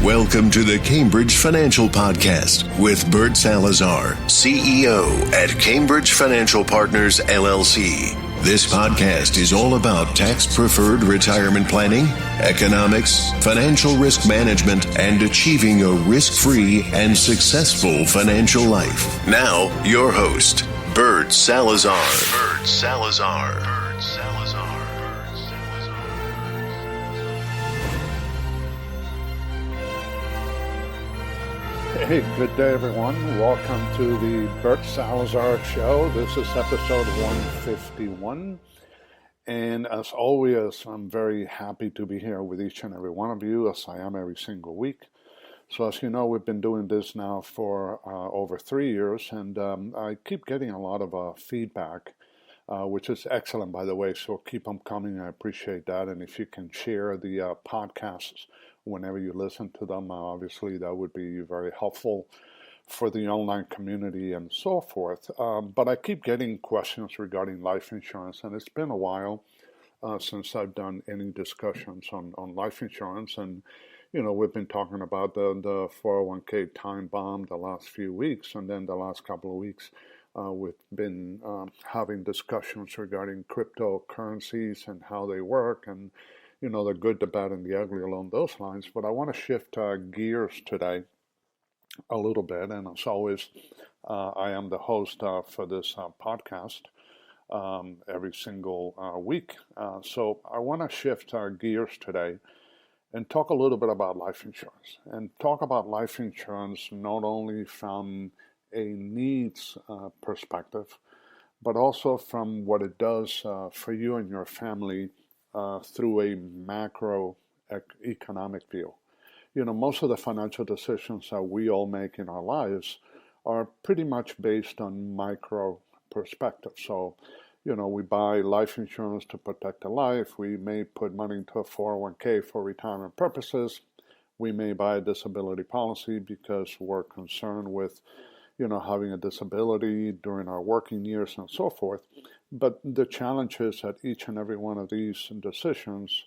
Welcome to the Cambridge Financial Podcast with Bert Salazar, CEO at Cambridge Financial Partners, LLC. This podcast is all about tax-preferred retirement planning, economics, financial risk management, and achieving a risk-free and successful financial life. Now, your host, Bert Salazar. Bert Salazar. Bert Salazar. Hey, good day, everyone. Welcome to the Bert Salazar Show. This is episode 151. And as always, I'm very happy to be here with each and every one of you, as I am every single week. So as you know, we've been doing this now for over 3 years, and I keep getting a lot of feedback, which is excellent, by the way. So keep them coming. I appreciate that. And if you can share the podcasts whenever you listen to them, obviously that would be very helpful for the online community and so forth. But I keep getting questions regarding life insurance, and it's been a while since I've done any discussions on life insurance. And, you know, we've been talking about the 401k time bomb the last few weeks, and then the last couple of weeks we've been having discussions regarding cryptocurrencies and how they work, and you know, the good, the bad, and the ugly along those lines. But I want to shift gears today a little bit. And as always, I am the host for this podcast every single week. So I want to shift gears today and talk a little bit about life insurance. And talk about life insurance not only from a needs perspective, but also from what it does for you and your family through a macro economic view. You know, most of the financial decisions that we all make in our lives are pretty much based on micro perspective. So, you know, we buy life insurance to protect a life. We may put money into a 401k for retirement purposes. We may buy a disability policy because we're concerned with, you know, having a disability during our working years and so forth. But the challenge is that each and every one of these decisions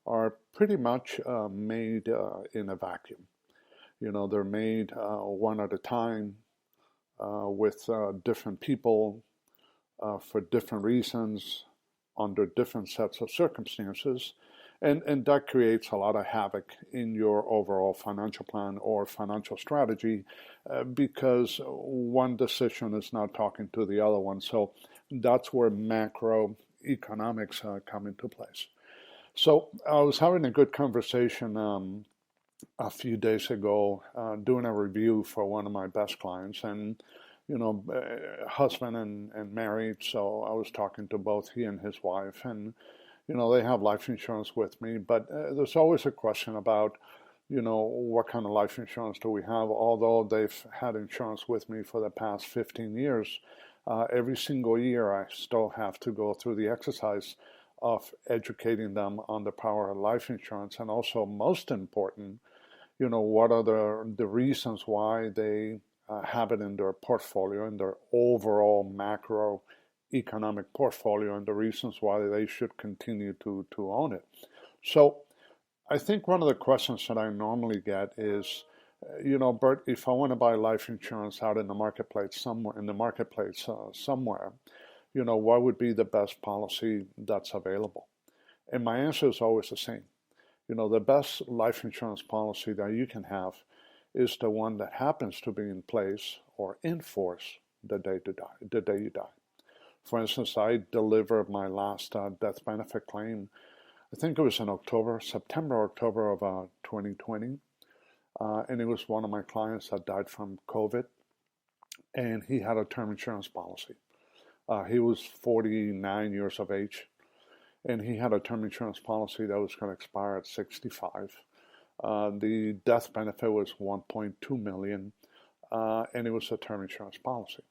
are pretty much made in a vacuum. You know, they're made one at a time with different people for different reasons, under different sets of circumstances. And that creates a lot of havoc in your overall financial plan or financial strategy because one decision is not talking to the other one. So that's where macroeconomics come into place. So I was having a good conversation a few days ago doing a review for one of my best clients, and you know, husband and married. So I was talking to both he and his wife, and you know, they have life insurance with me, but there's always a question about, you know, what kind of life insurance do we have? Although they've had insurance with me for the past 15 years, every single year I still have to go through the exercise of educating them on the power of life insurance, and also, most important, you know, what are the reasons why they have it in their portfolio, in their overall macro economic portfolio, and the reasons why they should continue to own it. So I think one of the questions that I normally get is, you know, Bert, if I want to buy life insurance out in the marketplace somewhere, you know, what would be the best policy that's available? And my answer is always the same. You know, the best life insurance policy that you can have is the one that happens to be in place or in force the day you die. For instance, I delivered my last death benefit claim, I think it was in September, October of 2020. And it was one of my clients that died from COVID, and he had a term insurance policy. He was 49 years of age, and he had a term insurance policy that was going to expire at 65. The death benefit was $1.2 million, and it was a term insurance policy.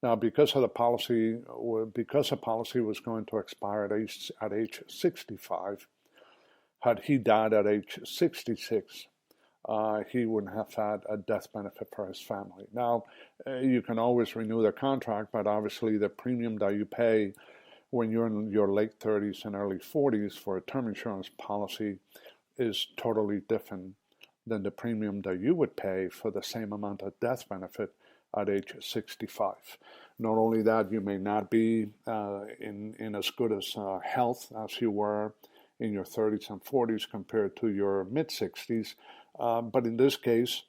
Now, because the policy was going to expire at age 65, had he died at age 66, he wouldn't have had a death benefit for his family. Now, you can always renew the contract, but obviously the premium that you pay when you're in your late 30s and early 40s for a term insurance policy is totally different than the premium that you would pay for the same amount of death benefit at age 65. Not only that, you may not be in as good as health as you were in your 30s and 40s compared to your mid-60s, but in this case,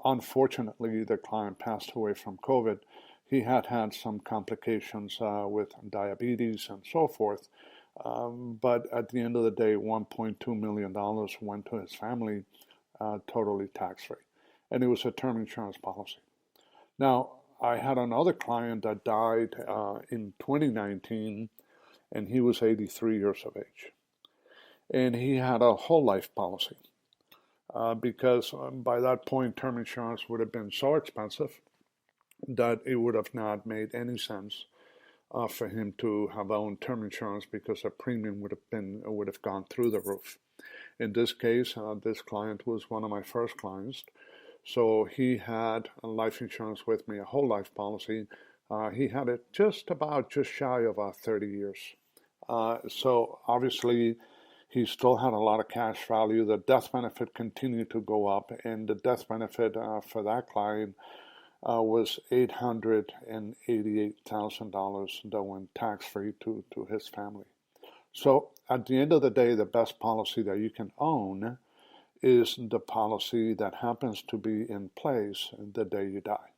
unfortunately, the client passed away from COVID. He had some complications with diabetes and so forth, but at the end of the day, $1.2 million went to his family, totally tax-free. And it was a term insurance policy. Now, I had another client that died in 2019, and he was 83 years of age. And he had a whole life policy because by that point, term insurance would have been so expensive that it would have not made any sense for him to have owned term insurance because the premium would have gone through the roof. In this case, this client was one of my first clients, so he had a life insurance with me, a whole life policy. He had it just shy of 30 years. So obviously, he still had a lot of cash value. The death benefit continued to go up, and the death benefit for that client was $888,000 that went tax-free to his family. So at the end of the day, the best policy that you can own is the policy that happens to be in place the day you die.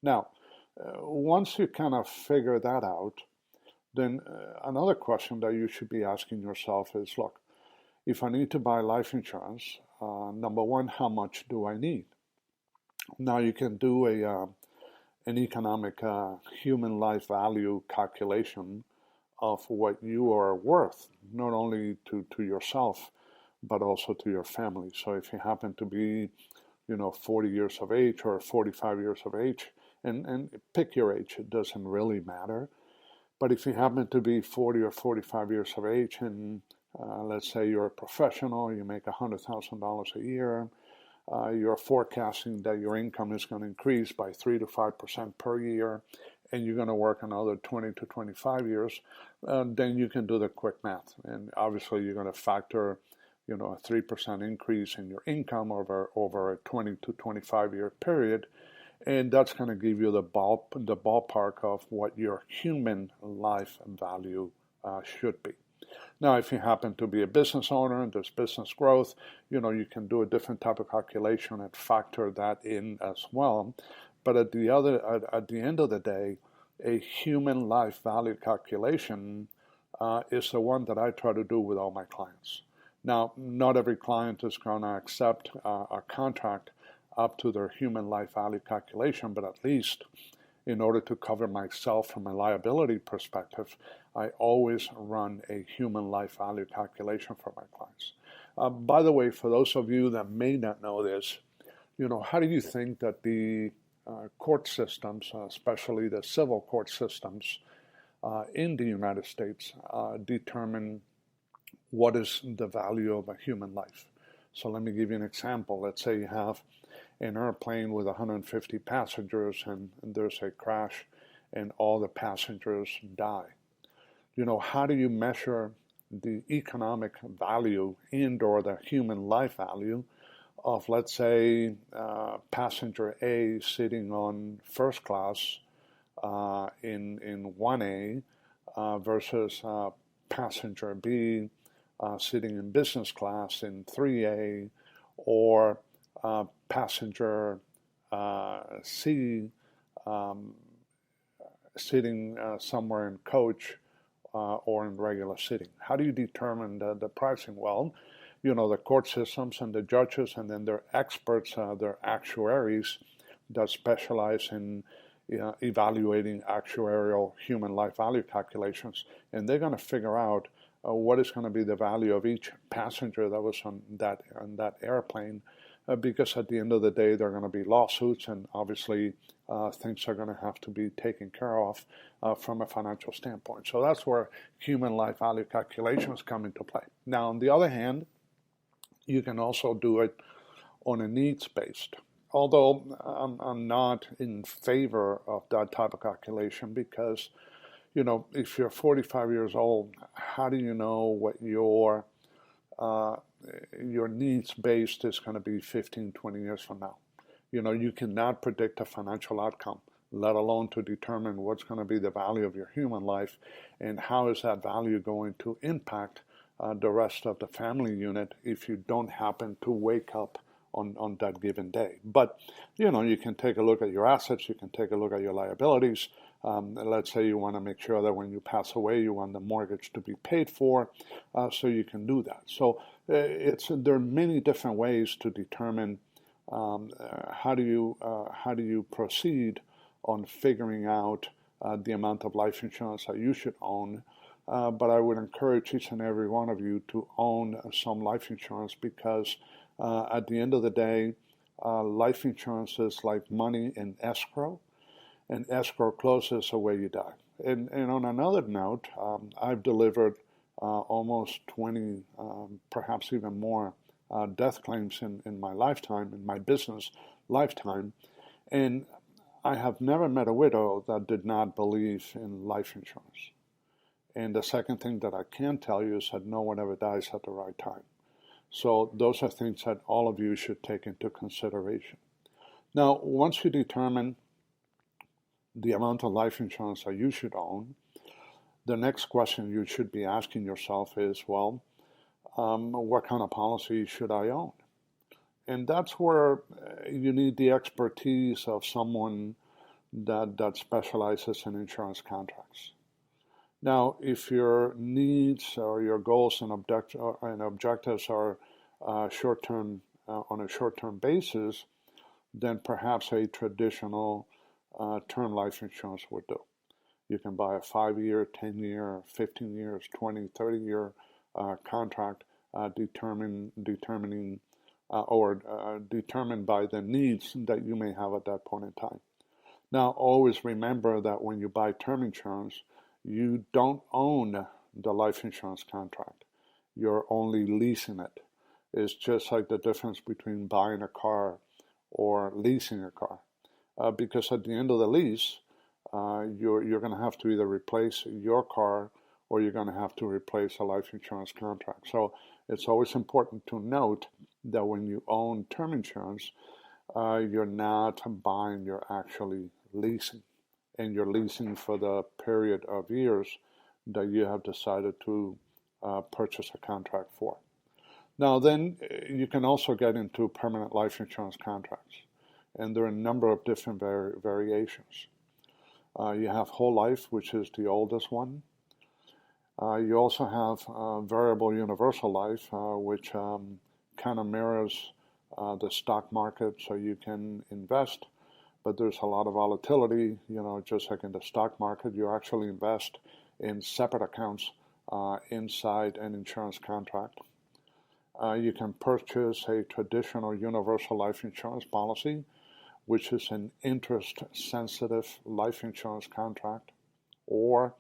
Now, once you kind of figure that out, then another question that you should be asking yourself is, look, if I need to buy life insurance, number one, how much do I need? Now you can do an economic human life value calculation of what you are worth, not only to yourself, but also to your family. So if you happen to be, 40 years of age or 45 years of age, and pick your age, it doesn't really matter. But if you happen to be 40 or 45 years of age and let's say you're a professional, you make $100,000 a year, you're forecasting that your income is going to increase by 3 to 5% per year, and you're going to work another 20 to 25 years, then you can do the quick math. And obviously you're going to factor, a 3% increase in your income over a 20 to 25 year period. And that's going to give you the ballpark of what your human life value should be. Now, if you happen to be a business owner and there's business growth, you can do a different type of calculation and factor that in as well. But at the end of the day, a human life value calculation is the one that I try to do with all my clients. Now, not every client is going to accept a contract up to their human life value calculation, but at least in order to cover myself from a liability perspective, I always run a human life value calculation for my clients. By the way, for those of you that may not know this, how do you think that the court systems, especially the civil court systems in the United States, determine what is the value of a human life? So let me give you an example. Let's say you have an airplane with 150 passengers and there's a crash and all the passengers die. How do you measure the economic value and/or the human life value of, let's say, passenger A sitting on first class in 1A versus passenger B sitting in business class in 3A, or passenger C sitting somewhere in coach or in regular sitting? How do you determine the pricing? Well, the court systems and the judges, and then their experts, their actuaries that specialize in evaluating actuarial human life value calculations, and they're going to figure out what is going to be the value of each passenger that was on that airplane, because at the end of the day, there are going to be lawsuits, and obviously things are going to have to be taken care of from a financial standpoint. So that's where human life value calculations come into play. Now, on the other hand, you can also do it on a needs-based. Although I'm not in favor of that type of calculation because, if you're 45 years old, how do you know what your your needs based is going to be 15, 20 years from now. You cannot predict a financial outcome, let alone to determine what's going to be the value of your human life and how is that value going to impact the rest of the family unit if you don't happen to wake up on that given day. But, you can take a look at your assets, you can take a look at your liabilities. Let's say you want to make sure that when you pass away, you want the mortgage to be paid for, so you can do that. So there are many different ways to determine how do you proceed on figuring out the amount of life insurance that you should own. But I would encourage each and every one of you to own some life insurance because at the end of the day, life insurance is like money in escrow, and escrow closes the way you die. And on another note, I've delivered almost 20, perhaps even more, death claims in my lifetime, in my business lifetime, and I have never met a widow that did not believe in life insurance. And the second thing that I can tell you is that no one ever dies at the right time. So those are things that all of you should take into consideration. Now, once you determine the amount of life insurance that you should own, the next question you should be asking yourself is, well, what kind of policy should I own? And that's where you need the expertise of someone that specializes in insurance contracts. Now, if your needs or your goals and objectives are short-term on a short-term basis, then perhaps a traditional term life insurance would do. You can buy a 5-year, 10-year, 15 years, 20, 30-year contract determined by the needs that you may have at that point in time. Now, always remember that when you buy term insurance, you don't own the life insurance contract. You're only leasing it. It's just like the difference between buying a car or leasing a car. Because at the end of the lease, you're going to have to either replace your car or you're going to have to replace a life insurance contract. So it's always important to note that when you own term insurance, you're not buying, you're actually leasing. And you're leasing for the period of years that you have decided to purchase a contract for. Now then, you can also get into permanent life insurance contracts. And there are a number of different variations. You have whole life, which is the oldest one. You also have variable universal life, which kind of mirrors the stock market, so you can invest, but there's a lot of volatility. Just like in the stock market, you actually invest in separate accounts inside an insurance contract. You can purchase a traditional universal life insurance policy, which is an interest-sensitive life insurance contract, or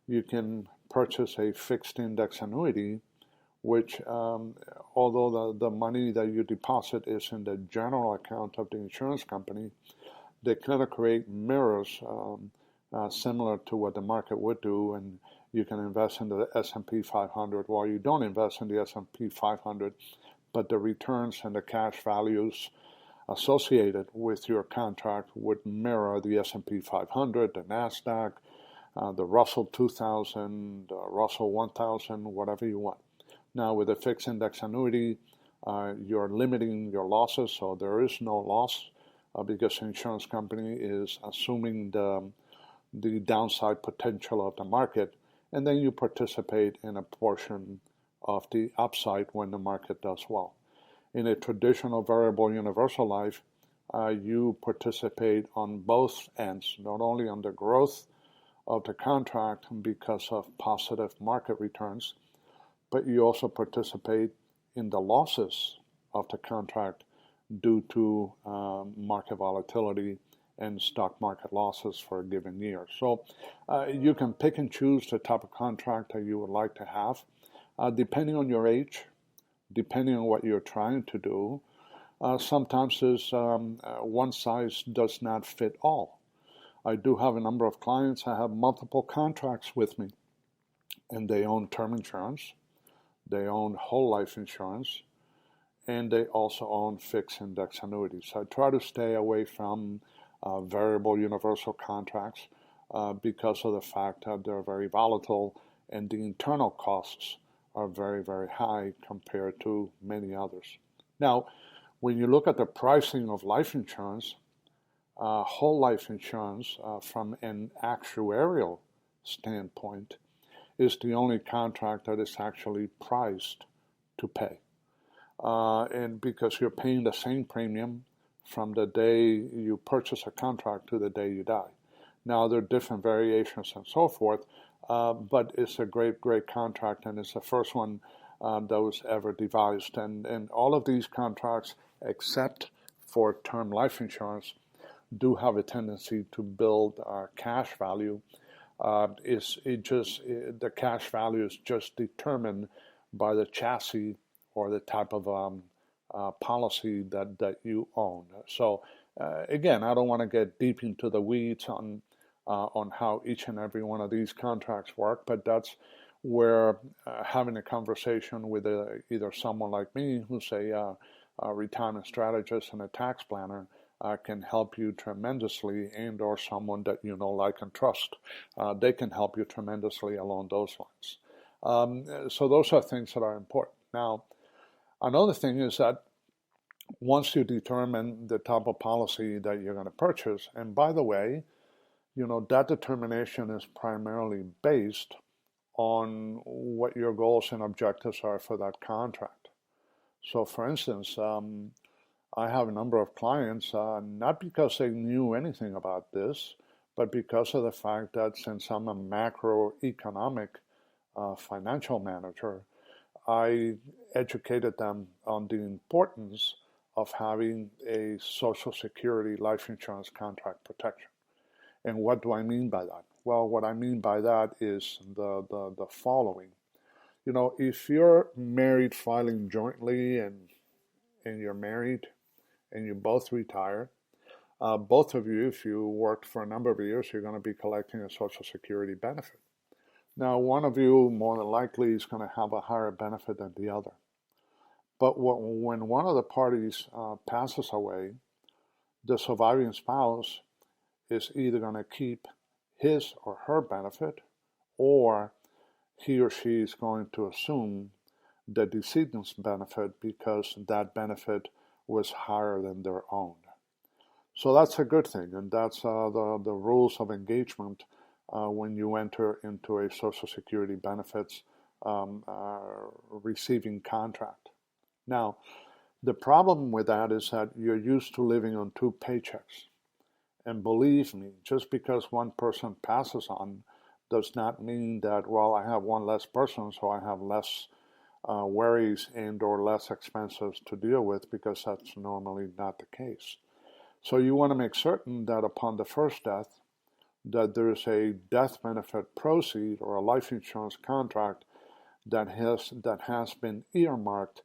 you can purchase a fixed index annuity, which, although the money that you deposit is in the general account of the insurance company, they kind of create mirrors similar to what the market would do, and you can invest in the S&P 500 while you don't invest in the S&P 500, but the returns and the cash values associated with your contract would mirror the S&P 500, the NASDAQ, the Russell 2000, Russell 1000, whatever you want. Now, with a fixed index annuity, you're limiting your losses, so there is no loss because the insurance company is assuming the downside potential of the market, and then you participate in a portion of the upside when the market does well. In a traditional variable universal life, you participate on both ends, not only on the growth of the contract because of positive market returns, but you also participate in the losses of the contract due to market volatility and stock market losses for a given year. So you can pick and choose the type of contract that you would like to have, depending on your age, depending on what you're trying to do. Sometimes there's one size does not fit all. I do have a number of clients that have multiple contracts with me, and they own term insurance, they own whole life insurance, and they also own fixed index annuities. So I try to stay away from variable universal contracts because of the fact that they're very volatile and the internal costs are very, very high compared to many others. Now, when you look at the pricing of life insurance, whole life insurance from an actuarial standpoint is the only contract that is actually priced to pay. And because you're paying the same premium from the day you purchase a contract to the day you die. Now, there are different variations and so forth, but it's a great, great contract, and it's the first one that was ever devised. And all of these contracts, except for term life insurance, do have a tendency to build cash value. The cash value is just determined by the chassis or the type of policy that you own. So again, I don't want to get deep into the weeds on how each and every one of these contracts work, but that's where having a conversation with either someone like me, who's a retirement strategist and a tax planner, can help you tremendously, and or someone that you know, like, and trust. They can help you tremendously along those lines. So those are things that are important. Now, another thing is that once you determine the type of policy that you're going to purchase, and by the way, you know, that determination is primarily based on what your goals and objectives are for that contract. So for instance, I have a number of clients, not because they knew anything about this, but because of the fact that since I'm a macroeconomic financial manager, I educated them on the importance of having a Social Security life insurance contract protection. And what do I mean by that? Well, what I mean by that is the following. You know, if you're married filing jointly and you're married and you both retire, both of you, if you worked for a number of years, you're going to be collecting a Social Security benefit. Now, one of you more than likely is going to have a higher benefit than the other. But when one of the parties passes away, the surviving spouse is either going to keep his or her benefit, or he or she is going to assume the decedent's benefit because that benefit was higher than their own. So that's a good thing, and that's the rules of engagement when you enter into a Social Security benefits receiving contract. Now, the problem with that is that you're used to living on two paychecks. And believe me, just because one person passes on does not mean that, well, I have one less person, so I have less worries and or less expenses to deal with, because that's normally not the case. So you want to make certain that upon the first death, that there is a death benefit proceed or a life insurance contract that has been earmarked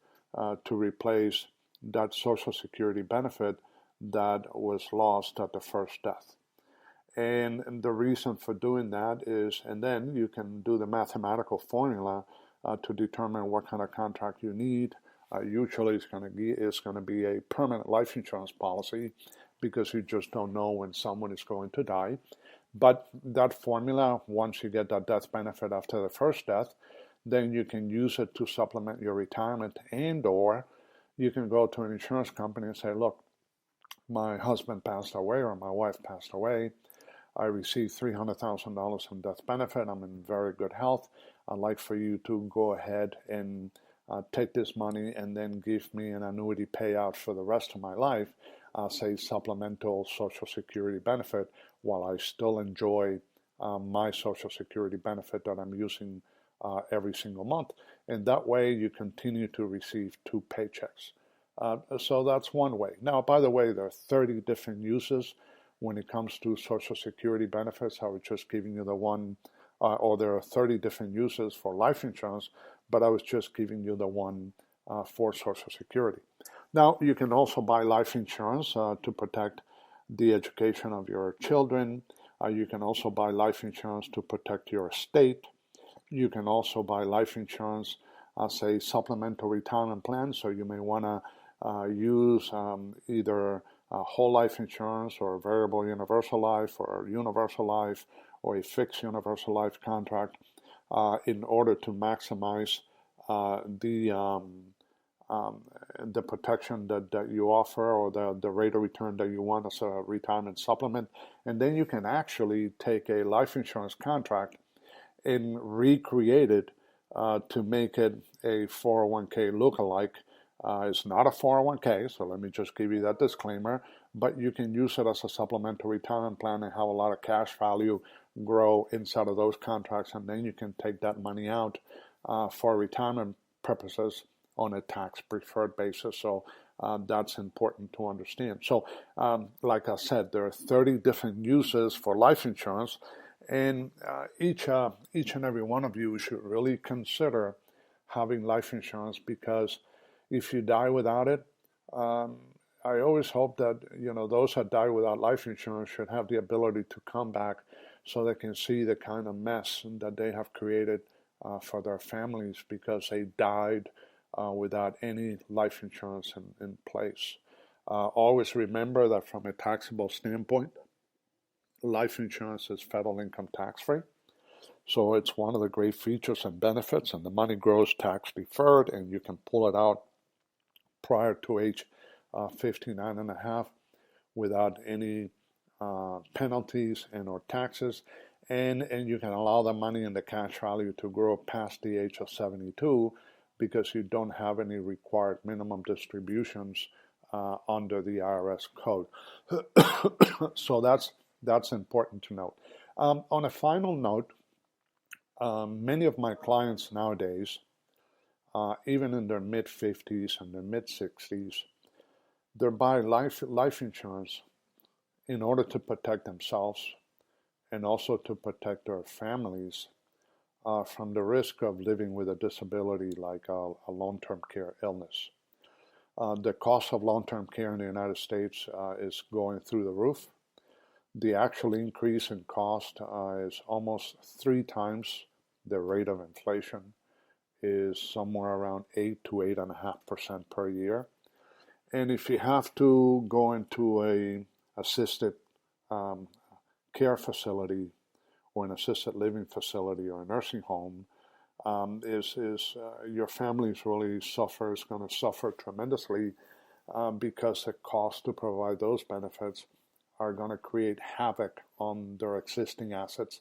to replace that Social Security benefit that was lost at the first death. And the reason for doing that is, and then you can do the mathematical formula to determine what kind of contract you need. Usually it's going to be a permanent life insurance policy, because you just don't know when someone is going to die. But that formula, once you get that death benefit after the first death, then you can use it to supplement your retirement, and or you can go to an insurance company and say, look, my husband passed away or my wife passed away. I received $300,000 in death benefit. I'm in very good health. I'd like for you to go ahead and take this money and then give me an annuity payout for the rest of my life, say supplemental Social Security benefit, while I still enjoy my Social Security benefit that I'm using every single month. And that way you continue to receive two paychecks. So that's one way. Now, by the way, there are 30 different uses when it comes to Social Security benefits. I was just giving you the one, or there are 30 different uses for life insurance, but I was just giving you the one for Social Security. Now, you can also buy life insurance to protect the education of your children. You can also buy life insurance to protect your estate. You can also buy life insurance as a supplemental retirement plan. So you may want to use either whole life insurance or variable universal life or universal life or a fixed universal life contract in order to maximize the protection that you offer, or the rate of return that you want as a retirement supplement. And then you can actually take a life insurance contract and recreate it to make it a 401k lookalike. It's not a 401k, so let me just give you that disclaimer, but you can use it as a supplemental retirement plan and have a lot of cash value grow inside of those contracts, and then you can take that money out for retirement purposes on a tax-preferred basis. So that's important to understand. So like I said, there are 30 different uses for life insurance, and each and every one of you should really consider having life insurance, because if you die without it, I always hope that those that die without life insurance should have the ability to come back so they can see the kind of mess that they have created for their families because they died without any life insurance in place. Always remember that from a taxable standpoint, life insurance is federal income tax free. So it's one of the great features and benefits, and the money grows tax deferred, and you can pull it out prior to age 59 and a half without any penalties and or taxes, and you can allow the money and the cash value to grow past the age of 72 because you don't have any required minimum distributions under the IRS code. So that's important to note. On a final note, many of my clients nowadays, even in their mid-50s and their mid-60s, they buy life insurance in order to protect themselves and also to protect their families from the risk of living with a disability like a long-term care illness. The cost of long-term care in the United States is going through the roof. The actual increase in cost is almost 3 times the rate of inflation, is somewhere around 8 to 8.5% per year. And if you have to go into a assisted care facility or an assisted living facility or a nursing home, your family is going to suffer tremendously because the cost to provide those benefits are going to create havoc on their existing assets.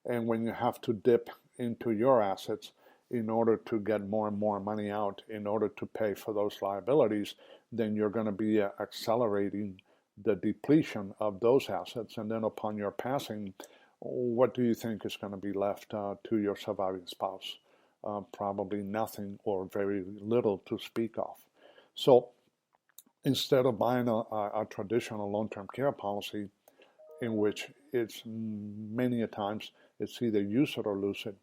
And when you have to dip into your assets in order to get more and more money out in order to pay for those liabilities, then you're going to be accelerating the depletion of those assets. And then upon your passing, what do you think is going to be left to your surviving spouse? Probably nothing or very little to speak of. So instead of buying a traditional long-term care policy in which it's many a times it's either use it or lose it,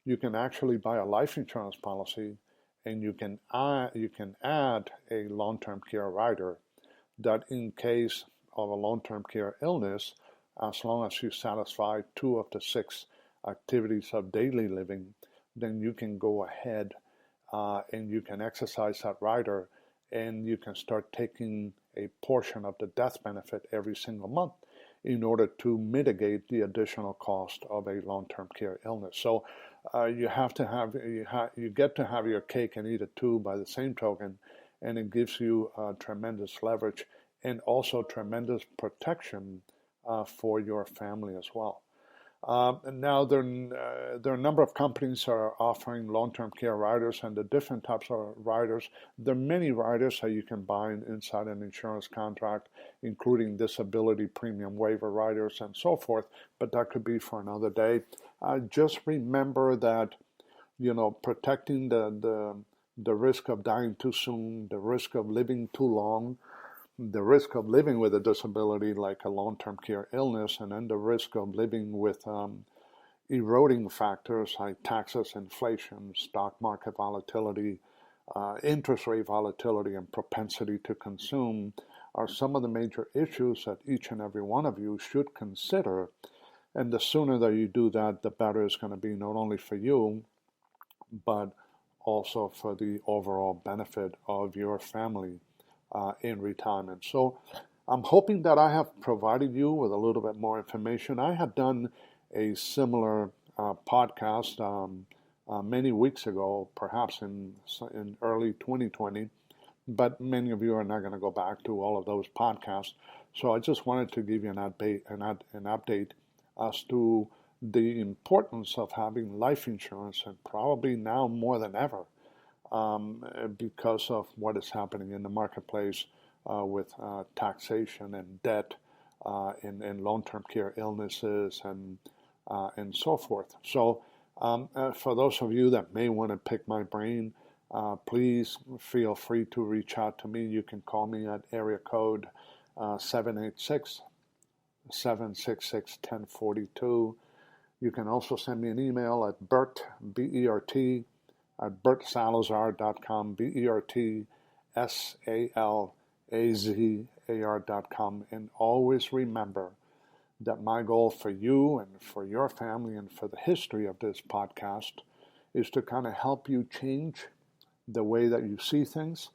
you can actually buy a life insurance policy, and you can add a long-term care rider that in case of a long-term care illness, as long as you satisfy 2 of the 6 activities of daily living, then you can go ahead and you can exercise that rider, and you can start taking a portion of the death benefit every single month in order to mitigate the additional cost of a long-term care illness. So you get to have your cake and eat it too by the same token, and it gives you tremendous leverage and also tremendous protection for your family as well. Now, there are a number of companies that are offering long-term care riders and the different types of riders. There are many riders that you can buy inside an insurance contract, including disability premium waiver riders and so forth, but that could be for another day. Just remember that, protecting the risk of dying too soon, the risk of living too long, the risk of living with a disability like a long-term care illness, and then the risk of living with eroding factors like taxes, inflation, stock market volatility, interest rate volatility, and propensity to consume are some of the major issues that each and every one of you should consider. And the sooner that you do that, the better it's going to be not only for you, but also for the overall benefit of your family in retirement. So I'm hoping that I have provided you with a little bit more information. I had done a similar podcast many weeks ago, perhaps in early 2020, but many of you are not going to go back to all of those podcasts. So I just wanted to give you an update as to the importance of having life insurance, and probably now more than ever, because of what is happening in the marketplace with taxation and debt and long-term care illnesses and so forth. So for those of you that may want to pick my brain, please feel free to reach out to me. You can call me at area code 786-766-1042. You can also send me an email at Bert, B-E-R-T, at bertsalazar.com, BERTSALAZAR.com. And always remember that my goal for you and for your family and for the history of this podcast is to kind of help you change the way that you see things,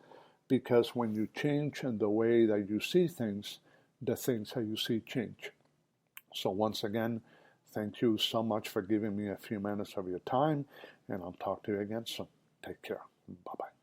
because when you change in the way that you see things, the things that you see change. So once again, thank you so much for giving me a few minutes of your time, and I'll talk to you again soon. Take care. Bye-bye.